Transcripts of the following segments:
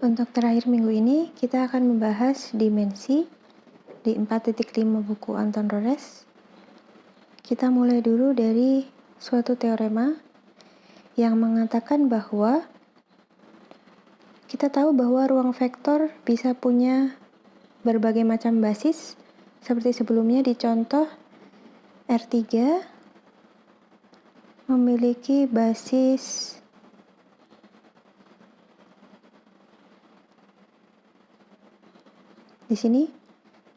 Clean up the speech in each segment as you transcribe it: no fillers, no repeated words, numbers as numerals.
Untuk terakhir minggu ini, kita akan membahas dimensi di 4.5 buku Anton Rores. Kita mulai dulu dari suatu teorema yang mengatakan bahwa kita tahu bahwa ruang vektor bisa punya berbagai macam basis, seperti sebelumnya di contoh R3 memiliki basis di sini.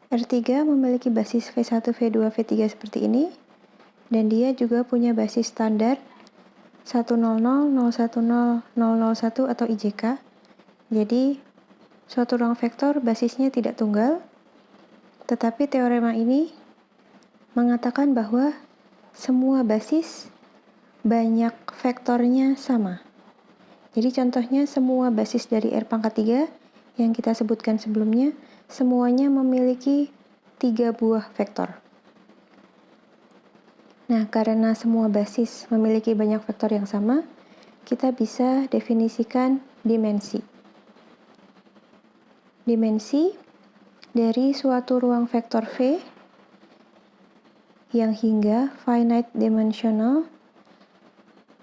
R3 memiliki basis V1, V2, V3 seperti ini, dan dia juga punya basis standar 100, 010, 001 atau IJK. Jadi, suatu ruang vektor basisnya tidak tunggal, tetapi teorema ini mengatakan bahwa semua basis banyak vektornya sama. Jadi contohnya semua basis dari R⁻³ yang kita sebutkan sebelumnya, semuanya memiliki 3 buah vektor. Nah, karena semua basis memiliki banyak vektor yang sama, kita bisa definisikan dimensi. Dimensi dari suatu ruang vektor V yang hingga finite dimensional,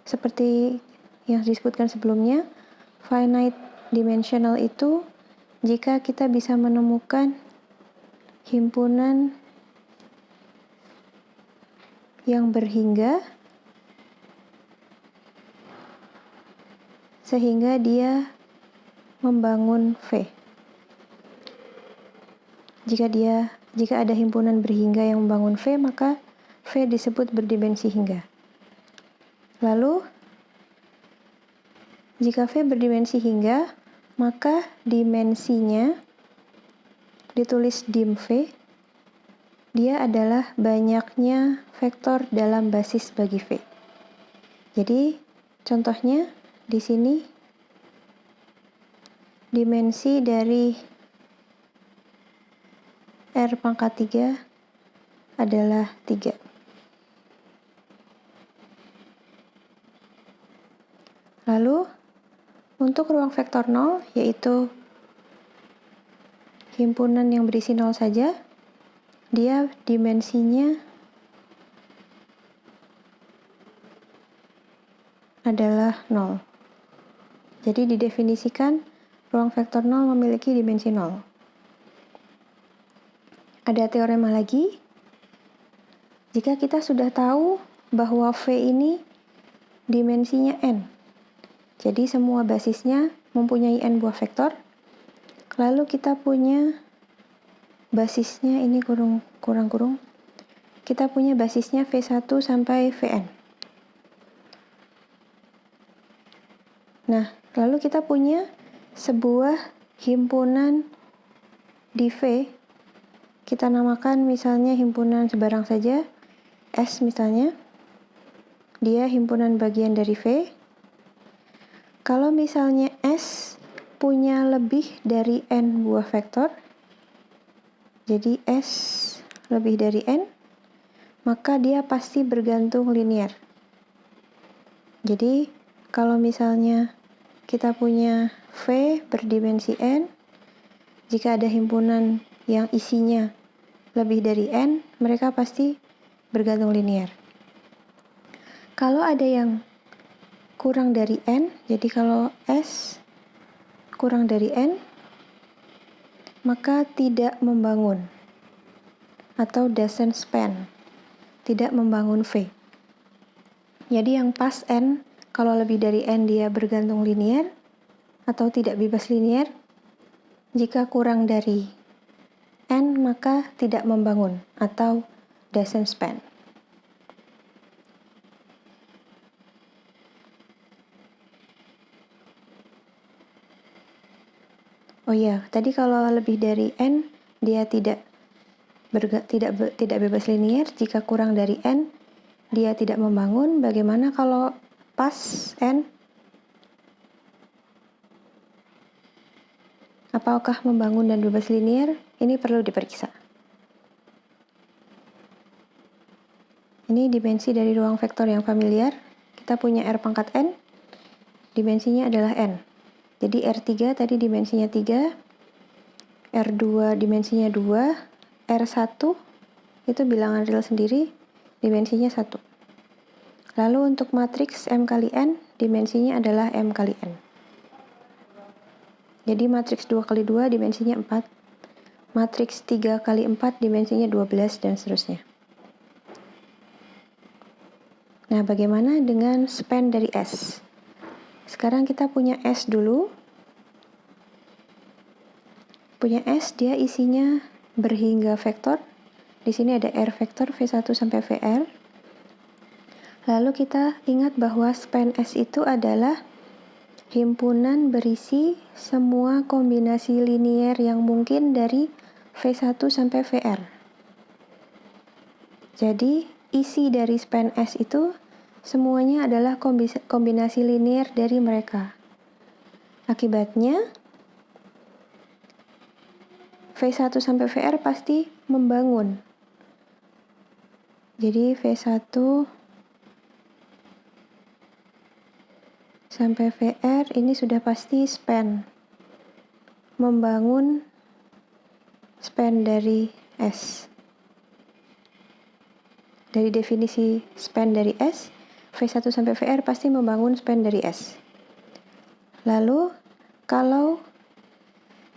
seperti yang disebutkan sebelumnya, finite dimensional itu jika kita bisa menemukan himpunan yang berhingga sehingga dia membangun V. Jika ada himpunan berhingga yang membangun V, maka V disebut berdimensi hingga. Lalu, jika V berdimensi hingga, maka dimensinya ditulis dim V, dia adalah banyaknya vektor dalam basis bagi V. Jadi, contohnya di sini dimensi dari R⁻³ adalah 3. Lalu, untuk ruang vektor 0, yaitu himpunan yang berisi 0 saja, dia dimensinya adalah 0. Jadi didefinisikan ruang vektor 0 memiliki dimensi 0. Ada teorema lagi. Jika kita sudah tahu bahwa V ini dimensinya n, jadi semua basisnya mempunyai n buah vektor, lalu kita punya basisnya, ini kurung, kita punya basisnya V1 sampai Vn. Nah, lalu kita punya sebuah himpunan di V, kita namakan misalnya himpunan sebarang saja, S misalnya, dia himpunan bagian dari V. Kalau misalnya S punya lebih dari n buah vektor, jadi S lebih dari n, maka dia pasti bergantung linear. Jadi, kalau misalnya kita punya V berdimensi n, jika ada himpunan yang isinya lebih dari n, mereka pasti bergantung linear. Kalau ada yang kurang dari n, jadi kalau S kurang dari n, maka tidak membangun atau doesn't span, tidak membangun V. Jadi yang pas n, kalau lebih dari n dia bergantung linear atau tidak bebas linear. Jika kurang dari n, maka tidak membangun atau doesn't span. Oh iya, tadi kalau lebih dari n dia tidak bebas linear. Jika kurang dari n dia tidak membangun. Bagaimana kalau pas n? Apakah membangun dan bebas linear? Ini perlu diperiksa. Ini dimensi dari ruang vektor yang familiar. Kita punya R⁻n, dimensinya adalah n. Jadi R3 tadi dimensinya 3, R2 dimensinya 2, R1 itu bilangan real sendiri, dimensinya 1. Lalu untuk matriks M kali N, dimensinya adalah M kali N. Jadi matriks 2 kali 2 dimensinya 4, matriks 3 kali 4 dimensinya 12, dan seterusnya. Nah, bagaimana dengan span dari S? Sekarang kita punya S dulu. Punya S, dia isinya berhingga vektor. Di sini ada R vektor V1 sampai VR. Lalu kita ingat bahwa span S itu adalah himpunan berisi semua kombinasi linier yang mungkin dari V1 sampai VR. Jadi, isi dari span S itu semuanya adalah kombinasi linier dari mereka. Akibatnya, V1 sampai VR pasti membangun. Jadi, V1 sampai VR ini sudah pasti span. Membangun span dari S. Dari definisi span dari S, V1 sampai VR pasti membangun span dari S. Lalu, kalau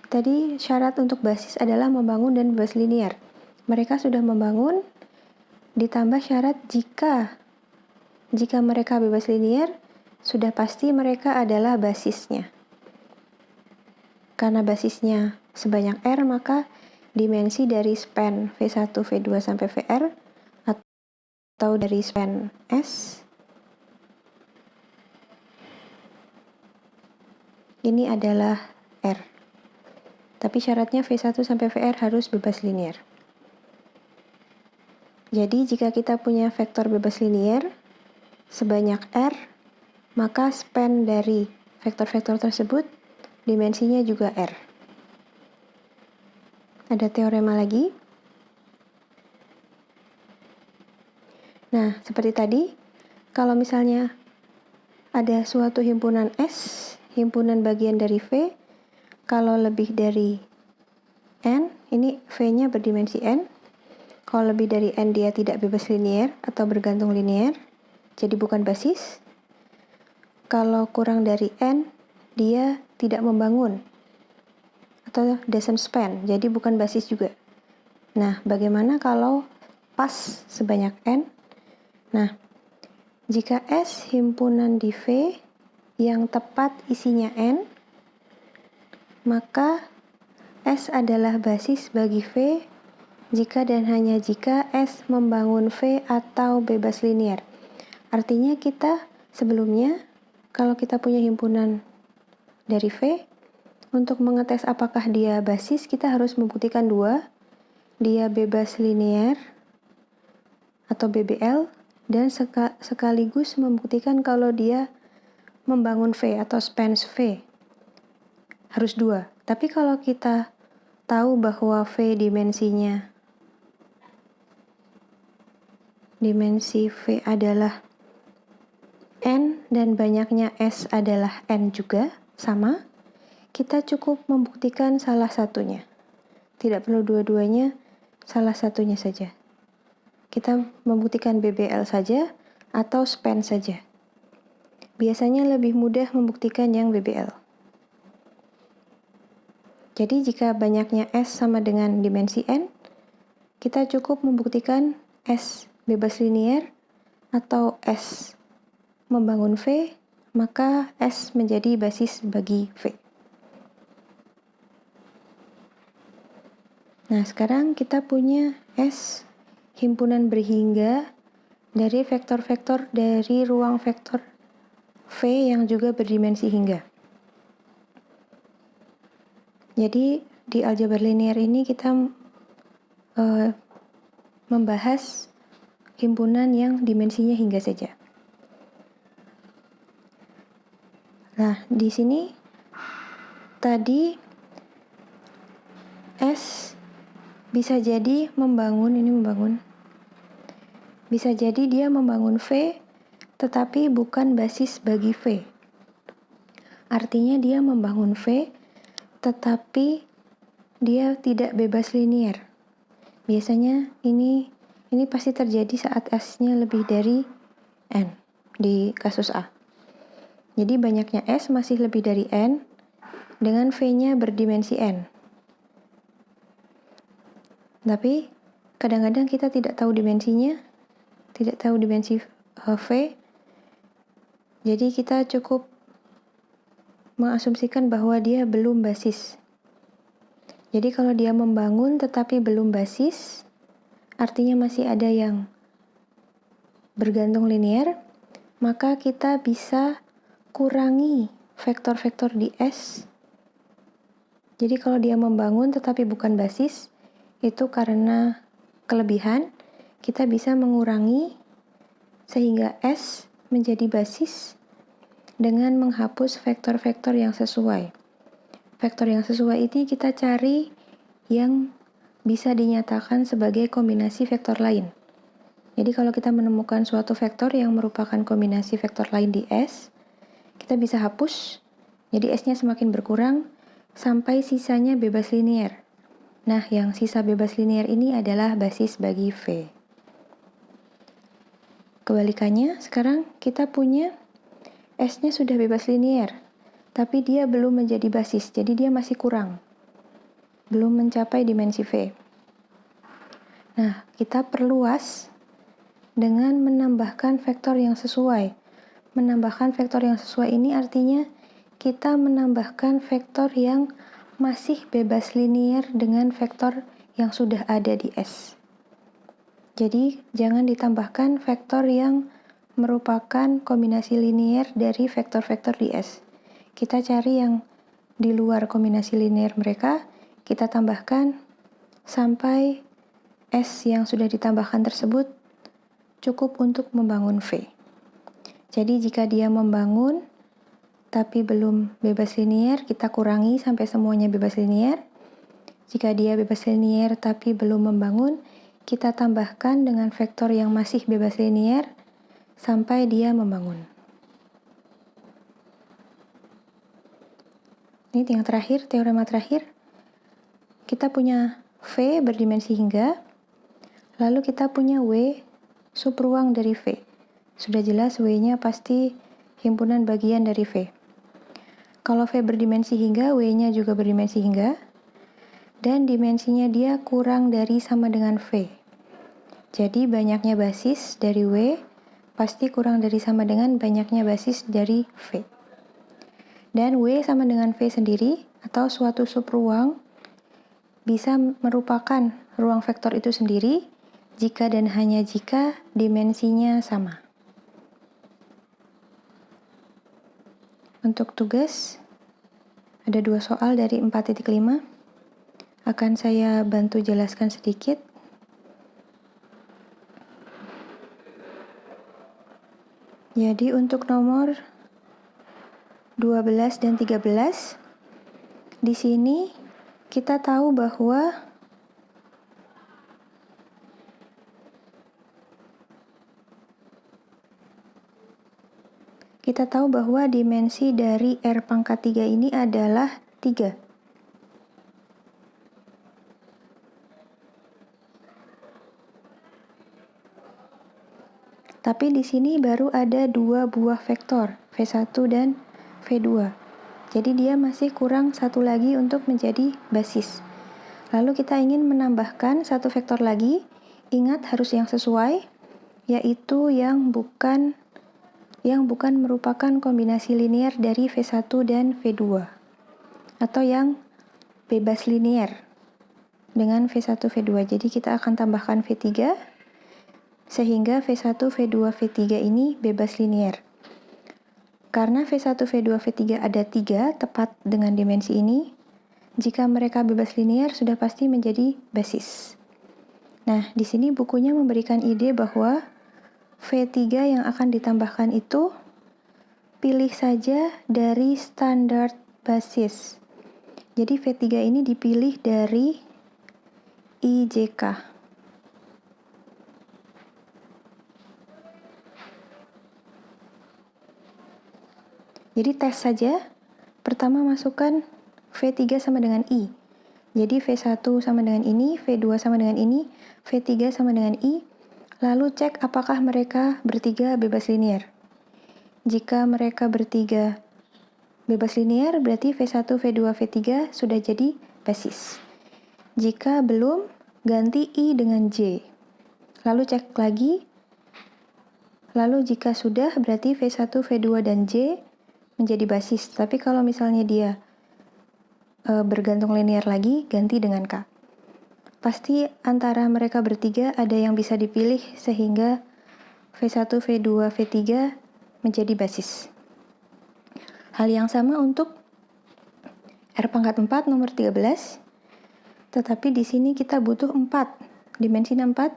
tadi syarat untuk basis adalah membangun dan bebas linear. Mereka sudah membangun, ditambah syarat jika mereka bebas linear, sudah pasti mereka adalah basisnya. Karena basisnya sebanyak R, maka dimensi dari span V1, V2 sampai VR atau dari span S ini adalah R. Tapi syaratnya V1 sampai VR harus bebas linear. Jadi jika kita punya vektor bebas linear sebanyak R, maka span dari vektor-vektor tersebut dimensinya juga R. Ada teorema lagi. Nah, seperti tadi, kalau misalnya ada suatu himpunan S, himpunan bagian dari V, kalau lebih dari N, ini V-nya berdimensi N. Kalau lebih dari N, dia tidak bebas linear atau bergantung linear, jadi bukan basis. Kalau kurang dari N, dia tidak membangun atau doesn't span, jadi bukan basis juga. Nah, bagaimana kalau pas sebanyak N? Nah, jika S himpunan di V yang tepat isinya N, maka S adalah basis bagi V jika dan hanya jika S membangun V atau bebas linear. Artinya kita sebelumnya, kalau kita punya himpunan dari V, untuk mengetes apakah dia basis, kita harus membuktikan dua, dia bebas linear atau BBL, dan sekaligus membuktikan kalau dia membangun V atau spans V. Harus dua. Tapi kalau kita tahu bahwa V dimensi V adalah N dan banyaknya S adalah N juga, sama, kita cukup membuktikan salah satunya. Tidak perlu dua-duanya, salah satunya saja. Kita membuktikan BBL saja atau span saja. Biasanya lebih mudah membuktikan yang BBL. Jadi jika banyaknya S sama dengan dimensi N, kita cukup membuktikan S bebas linear atau S membangun V, maka S menjadi basis bagi V. Nah, sekarang kita punya S himpunan berhingga dari vektor-vektor dari ruang vektor V yang juga berdimensi hingga. Jadi di aljabar linear ini kita membahas himpunan yang dimensinya hingga saja. Nah, di sini tadi S bisa jadi bisa jadi dia membangun V tetapi bukan basis bagi V. Artinya dia membangun V, tetapi dia tidak bebas linier. Biasanya ini pasti terjadi saat S-nya lebih dari N di kasus A. Jadi banyaknya S masih lebih dari N dengan V-nya berdimensi N. Tapi kadang-kadang kita tidak tahu dimensinya, tidak tahu dimensi V. Jadi kita cukup mengasumsikan bahwa dia belum basis. Jadi kalau dia membangun tetapi belum basis, artinya masih ada yang bergantung linier, maka kita bisa kurangi vektor-vektor di S. Jadi kalau dia membangun tetapi bukan basis, itu karena kelebihan, kita bisa mengurangi sehingga S menjadi basis dengan menghapus vektor-vektor yang sesuai. Vektor yang sesuai ini kita cari yang bisa dinyatakan sebagai kombinasi vektor lain. Jadi kalau kita menemukan suatu vektor yang merupakan kombinasi vektor lain di S, kita bisa hapus, jadi S-nya semakin berkurang, sampai sisanya bebas linier. Nah, yang sisa bebas linier ini adalah basis bagi V. Kebalikannya, sekarang kita punya S-nya sudah bebas linier, tapi dia belum menjadi basis, jadi dia masih kurang. Belum mencapai dimensi V. Nah, kita perluas dengan menambahkan vektor yang sesuai. Menambahkan vektor yang sesuai ini artinya kita menambahkan vektor yang masih bebas linier dengan vektor yang sudah ada di S. Jadi, jangan ditambahkan vektor yang merupakan kombinasi linier dari vektor-vektor di S. Kita cari yang di luar kombinasi linier mereka, kita tambahkan sampai S yang sudah ditambahkan tersebut cukup untuk membangun V. Jadi jika dia membangun tapi belum bebas linier, kita kurangi sampai semuanya bebas linier. Jika dia bebas linier tapi belum membangun, kita tambahkan dengan vektor yang masih bebas linier sampai dia membangun. Ini yang terakhir, teorema terakhir. Kita punya V berdimensi hingga, lalu kita punya W subruang dari V. Sudah jelas W-nya pasti himpunan bagian dari V. Kalau V berdimensi hingga, W-nya juga berdimensi hingga, dan dimensinya dia kurang dari sama dengan V. Jadi banyaknya basis dari W pasti kurang dari sama dengan banyaknya basis dari V. Dan W sama dengan V sendiri atau suatu subruang bisa merupakan ruang vektor itu sendiri jika dan hanya jika dimensinya sama. Untuk tugas, ada 2 soal dari 4.5. Akan saya bantu jelaskan sedikit. Jadi untuk nomor 12 dan 13, di sini kita tahu bahwa dimensi dari R pangkat 3 ini adalah 3. Tapi di sini baru ada 2 buah vektor, V1 dan V2. Jadi dia masih kurang satu lagi untuk menjadi basis. Lalu kita ingin menambahkan satu vektor lagi, ingat harus yang sesuai, yaitu yang bukan merupakan kombinasi linier dari V1 dan V2, atau yang bebas linier dengan V1, V2. Jadi kita akan tambahkan V3, sehingga V1, V2, V3 ini bebas linier. Karena V1, V2, V3 ada 3 tepat dengan dimensi ini, jika mereka bebas linier sudah pasti menjadi basis. Nah, di sini bukunya memberikan ide bahwa V3 yang akan ditambahkan itu pilih saja dari standar basis. Jadi V3 ini dipilih dari IJK. Jadi tes saja pertama masukkan V3 sama dengan I. Jadi V1 sama dengan ini, V2 sama dengan ini, V3 sama dengan I. Lalu cek apakah mereka bertiga bebas linear. Jika mereka bertiga bebas linear, berarti V1, V2, V3 sudah jadi basis. Jika belum, ganti I dengan J. Lalu cek lagi. Lalu jika sudah, berarti V1, V2, dan J menjadi basis. Tapi kalau misalnya dia bergantung linear lagi, ganti dengan K. Pasti antara mereka bertiga ada yang bisa dipilih sehingga V1, V2, V3 menjadi basis. Hal yang sama untuk R pangkat 4 nomor 13. Tetapi di sini kita butuh 4. Dimensinya 4.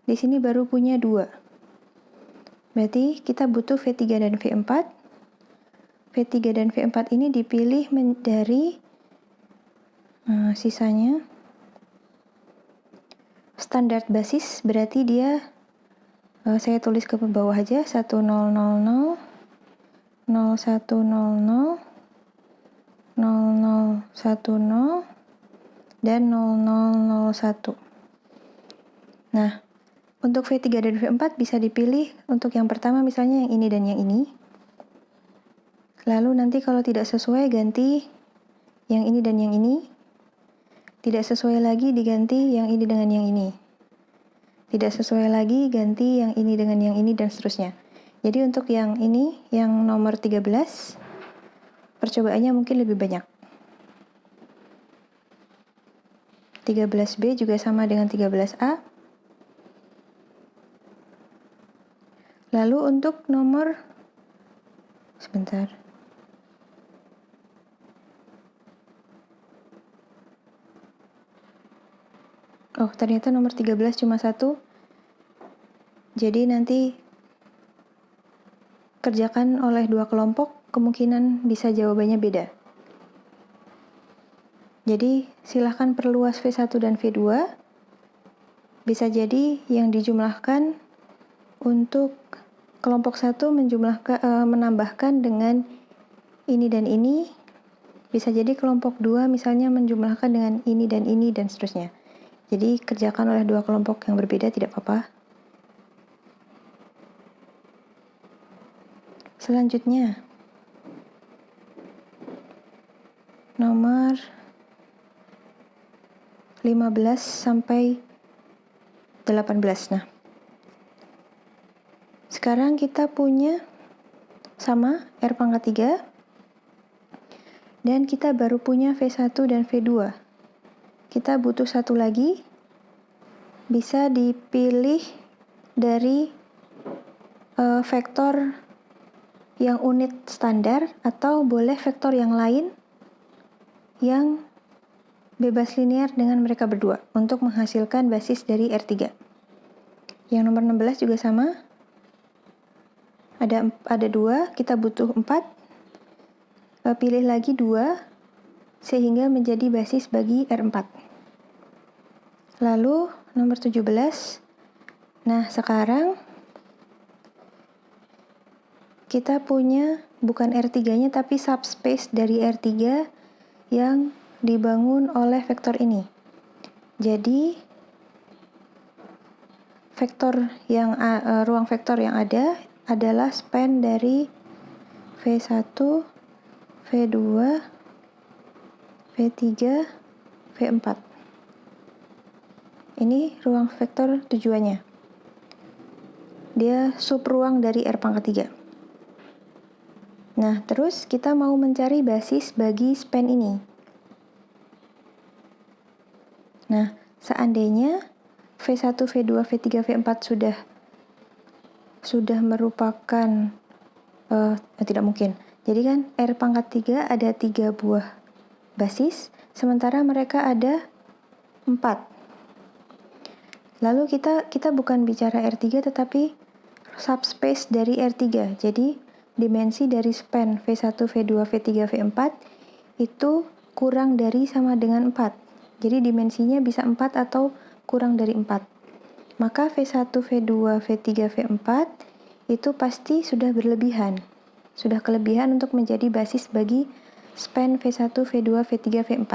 Di sini baru punya 2. Berarti kita butuh V3 dan V4. V3 dan V4 ini dipilih dari sisanya standar basis, berarti dia saya tulis ke bawah aja 1000, 0100, 0010, dan 0001. Nah, untuk V3 dan V4 bisa dipilih untuk yang pertama misalnya yang ini dan yang ini. Lalu nanti kalau tidak sesuai ganti yang ini dan yang ini. Tidak sesuai lagi diganti yang ini dengan yang ini. Tidak sesuai lagi ganti yang ini dengan yang ini dan seterusnya. Jadi untuk yang ini, yang nomor 13, percobaannya mungkin lebih banyak. 13B juga sama dengan 13A. Lalu untuk nomor, sebentar. Oh, ternyata nomor 13 cuma 1. Jadi nanti kerjakan oleh 2 kelompok, kemungkinan bisa jawabannya beda. Jadi silahkan perluas V1 dan V2. Bisa jadi yang dijumlahkan untuk kelompok 1 menambahkan dengan ini dan ini. Bisa jadi kelompok 2 misalnya menjumlahkan dengan ini dan seterusnya. Jadi kerjakan oleh 2 kelompok yang berbeda tidak apa-apa. Selanjutnya, nomor 15 sampai 18. Nah, sekarang kita punya sama R pangkat 3. Dan kita baru punya V1 dan V2. Kita butuh satu lagi, bisa dipilih dari vektor yang unit standar atau boleh vektor yang lain yang bebas linear dengan mereka berdua untuk menghasilkan basis dari R3. Yang nomor 16 juga sama. Ada 2, kita butuh 4. Pilih lagi 2 sehingga menjadi basis bagi R4. Lalu nomor 17. Nah, sekarang kita punya bukan R3-nya tapi subspace dari R3 yang dibangun oleh vektor ini. Jadi ruang vektor yang ada adalah span dari V1, V2, V3, V4. Ini ruang vektor tujuannya. Dia subruang dari R pangkat 3. Nah, terus kita mau mencari basis bagi span ini. Nah, seandainya V1, V2, V3, V4 sudah merupakan tidak mungkin. Jadi kan R pangkat 3 ada 3 buah basis, sementara mereka ada 4. Lalu kita bukan bicara R3 tetapi subspace dari R3. Jadi dimensi dari span V1, V2, V3, V4 itu kurang dari sama dengan 4. Jadi dimensinya bisa 4 atau kurang dari 4. Maka V1, V2, V3, V4 itu pasti sudah berlebihan. Sudah kelebihan untuk menjadi basis bagi span V1, V2, V3, V4.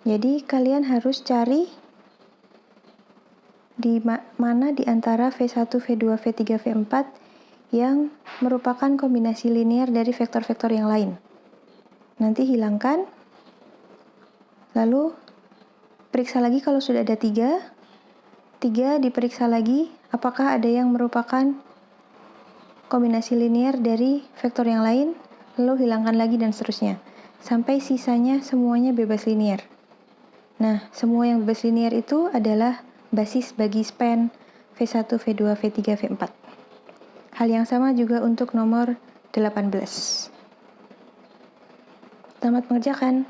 Jadi kalian harus cari di mana di antara V1, V2, V3, V4 yang merupakan kombinasi linear dari vektor-vektor yang lain. Nanti hilangkan, lalu periksa lagi kalau sudah ada 3 diperiksa lagi apakah ada yang merupakan kombinasi linear dari vektor yang lain, lalu hilangkan lagi dan seterusnya, sampai sisanya semuanya bebas linear. Nah, semua yang bebas linear itu adalah basis bagi span V1, V2, V3, V4. Hal yang sama juga untuk nomor 18. Selamat mengerjakan.